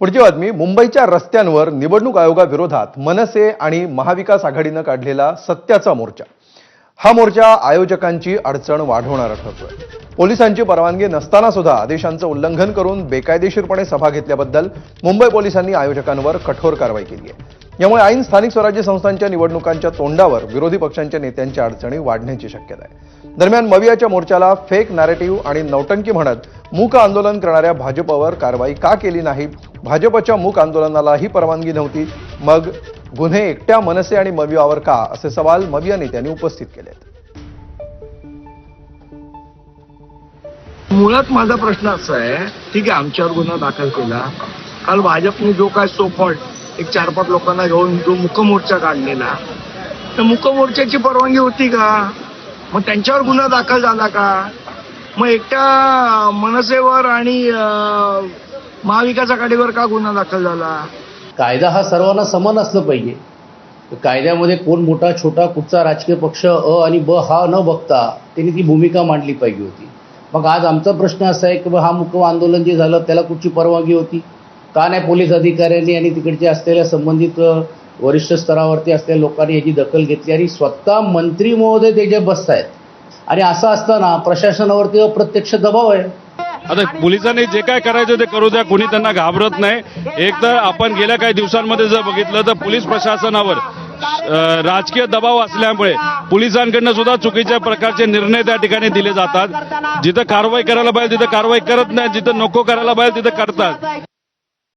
पुढची बातमी. मुंबईच्या रस्त्यांवर निवडणूक आयोगाविरोधात मनसे आणि महाविकास आघाडीनं काढलेला सत्याचा मोर्चा. हा मोर्चा आयोजकांची अडचण वाढवणारा ठरतोय. पोलिसांची परवानगी नसताना सुद्धा आदेशांचं उल्लंघन करून बेकायदेशीरपणे सभा घेतल्याबद्दल मुंबई पोलिसांनी आयोजकांवर कठोर कारवाई केली आहे. यामुळे ऐन स्थानिक स्वराज्य संस्थांच्या निवडणुकांच्या तोंडावर विरोधी पक्षांच्या नेत्यांच्या अडचणी वाढण्याची शक्यता आहे. दरम्यान मवियाच्या मोर्चाला फेक नॅरेटिव्ह आणि नौटंकी म्हणत मूक आंदोलन करणाऱ्या भाजपवर कारवाई का केली नाही? भाजपच्या मूक आंदोलनालाही परवानगी नव्हती, मग गुन्हे एकट्या मनसे आणि मवियावर का, असे सवाल मविया नेत्यांनी उपस्थित केलेत. मुळात माझा प्रश्न असा आहे, ठीक आहे, आमच्यावर गुन्हा दाखल केला. काल भाजपने जो काय सोफॉल्ट एक 4-5 लोकांना घेऊन जो मुकमोर्चा काढलेला, तर मुकमोर्चाची परवानगी होती का? मग त्यांच्यावर गुन्हा दाखल झाला का? मग एकट्या मनसेवर आणि महाविकास आघाडीवर का गुन्हा दाखल झाला? कायदा हा सर्वांना समान असलं पाहिजे. कायद्यामध्ये कोण मोठा छोटा कुठचा राजकीय पक्ष अ आणि ब हा न बघता त्यांनी ती भूमिका मांडली पाहिजे होती. मग आज आमचा प्रश्न असा आहे की हा मुक आंदोलन जे झालं त्याला कुठची परवानगी होती का नाही? पोलीस अधिकाऱ्यांनी आणि तिकडचे असलेल्या संबंधित वरिष्ठ स्तरावरती असलेल्या लोकांनी याची दखल घेतली आणि स्वतः मंत्री महोदय त्याच्या बसतायत. आणि असं असताना प्रशासनावरती अप्रत्यक्ष दबाव आहे. आता पोलिसांनी जे काय करायचं ते करू द्या, कोणी त्यांना घाबरत नाही. एक तर आपण गेल्या काही दिवसांमध्ये जर बघितलं तर पोलीस प्रशासनावर राजकीय दबाव असल्यामुळे पोलिसांकडनं सुद्धा चुकीच्या प्रकारचे निर्णय त्या ठिकाणी दिले जातात. जिथं कारवाई करायला पाहिजे तिथं कारवाई करत नाही, जिथं नको करायला पाहिजे तिथं करतात.